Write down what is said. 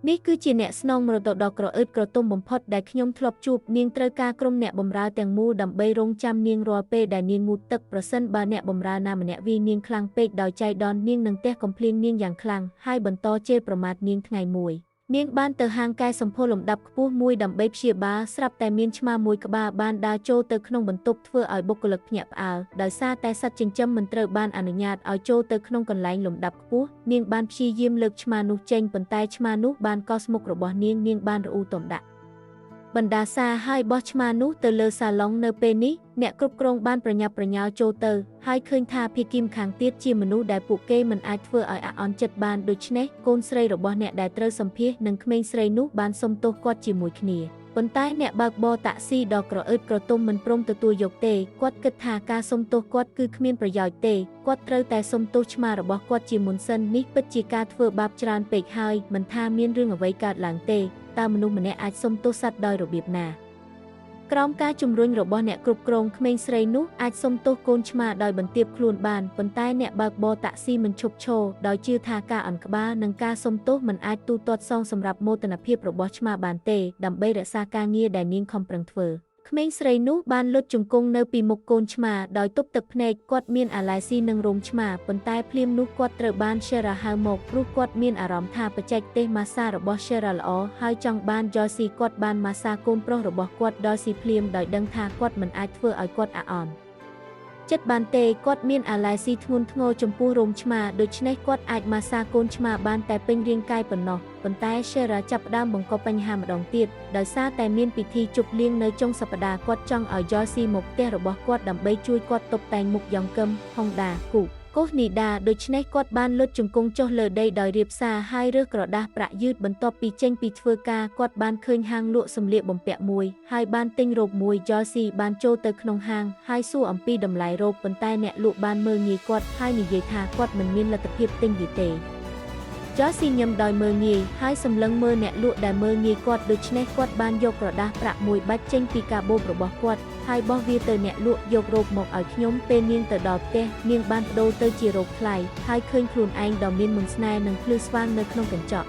នេះគឺជាអ្នកស្នងមរតកដ៏ក្រអឺតក្រទមបំផុតដែលខ្ញុំធ្លាប់ជួបនាងត្រូវការក្រុមអ្នកបម្រើទាំងមូលដើម្បីរង់ចាំនាងរាល់ពេលដែលនាងងូតទឹកប្រសិនបើអ្នកបម្រើណាម្នាក់វាយនាងខ្លាំងពេកដោយចៃដន្យនាងនឹងទះកំភ្លៀងនាងយ៉ាងខ្លាំងហើយបន្តជេរប្រមាថនាងថ្ងៃមួយនាងបានទៅហាងកែសម្ផស្សលំដាប់ខ្ពស់មួយដើម្បីព្យាបាលស្រាប់តែមានឆ្មាមួយក្បាលបានដើរចូលទៅក្នុងបន្ទប់ធ្វើឲ្យបុគ្គលិកភ្ញាក់ផ្អើលដោយសារតែសត្វចិញ្ចឹមមិនត្រូវបានអនុញ្ញាតឲ្យចូលទៅក្នុងកន្លែងលំដាប់ខ្ពស់នាងបានព្យាយាមលើកឆ្មានោះចេញប៉ុន្តែឆ្មានោះបានកោសមុខរបស់នាងបានរអ៊ូទំដាក់បណ្ដាសាហើយបោះឆ្មានោះទៅលើសាឡុងនៅពេលនេះអ្នកគ្រប់គ្រងបានប្រញាប់ប្រញាល់ចូលទៅហើយឃើញថាភាគីម្ខាងទៀតជាមនុស្សដែលពួកគេមិនអាចធ្វើឲ្យអាក់អន់ចិត្តបានដូច្នេះកូនស្រីរបស់អ្នកដែលត្រូវសម្ភាសនឹងក្មេងស្រីនោះបានសុំទោសគាត់ជាមួយគ្នាប៉ុន្តែអ្នកបើកបរតាក់ស៊ីដ៏ក្រអឺតក្រទមមិនព្រមទទួលយកទេគាត់គិតថាការសុំទោសគាត់គឺគ្មានប្រយោជន៍ទេគាត់ត្រូវតែសុំទោសឆ្មារបស់គាត់ជាមុនសិននេះពិតជាការធ្វើបាបច្រើនពេកហើយមិនថាមានរឿងអ្វីកើតឡើងទេតើមនុស្សម្នាក់អាចសុំទោសសត្វដោយរបៀបណាក្រោមការជំរុញរបស់អ្នកគ្រប់គ្រងក្មេងស្រីនោះអាចសុំទោសកូនឆ្មាដោយបន្ទាបខ្លួនបានប៉ុន្តែអ្នកបើកបរតាក់ស៊ីមិនឈប់ឈរដោយជឿថាការអន់ក្បាលនិងការសុំទោសមិនអាចទូទាត់សងសម្រាប់មោទនភាពរបស់ឆ្មាបានទេដើម្បីរក្សាការងារដែលនាងខំប្រឹងធ្វើក្មេងស្រីនោះបានលុតជង្គង់នៅពីមុខកូនឆ្មាដោយទប់ទឹកភ្នែកគាត់មានអាឡែស៊ីនឹងរោមឆ្មាប៉ុន្តែភ្លាមនោះគាត់ត្រូវបាន Shera ហៅមកព្រោះគាត់មានអារម្មណ៍ថាបច្ចេកទេសម៉ាស្សារបស់ Shera ល្អហើយចង់បាន Josie គាត់បានម៉ាស្សាកូនប្រុសរបស់គាត់ Josie ភ្លាមដោយដឹងថាគាត់មិនអាចធ្វើឲ្យគាត់អាក់អន់ចិត្តបានទេគាត់មានអាឡែស៊ីធ្ងន់ធ្ងរចំពោះរោមឆ្មាដូច្នេះគាត់អាចម៉ាស្សាកូនឆ្មាបានតែពេញរាងកាយប៉ុណ្ណោះប៉ុន្តែ Shera ចាប់ផ្ដើមបង្កបញ្ហាម្ដងទៀតដោយសារតែមានពិធីជប់លៀងនៅចុងសប្ដាហ៍គាត់ចង់ឲ្យ Josie មកផ្ទះរបស់គាត់ដើម្បីជួយគាត់តុបតែងមុខយ៉ងកឹម Honda គូកូសនីដាដូច្នេះគាត់បានលុតជង្គង់ចុះលើដីដោយរៀបសារហើយរើសក្រដាសប្រាក់យឺតបន្ទាប់ពីចេញពីធ្វើការគាត់បានឃើញហាងលក់សម្លៀកបំពាក់មួយហើយបានទិញរ៉ូបមួយ Josie បានចូលទៅក្នុងហាងហើយសួរអំពីតម្លៃរ៉ូបប៉ុន្តែអ្នកលក់បានមើលងាយគាត់ហើយនិយាយថាគាត់មិនមានលទ្ធភាពទិញវាទេJosie ញឹមដោយមើលងាយហើយសម្លឹងមើលអ្នកលក់ដែលមើលងាយគាត់ដូច្នេះគាត់បានយកក្រដាសប្រាក់មួយបាច់ចេញពីកាបូបរបស់គាត់ហើយបោះវាទៅអ្នកលក់យករ៉ូបមកឲ្យខ្ញុំពេលនាងទៅដល់ផ្ទះនាងបានប្ដូរទៅជារ៉ូបថ្លៃហើយឃើញខ្លួនឯងដ៏មានមន្តស្នេហ៍និងភ្លឺស្វាងនៅក្នុងកញ្ចក់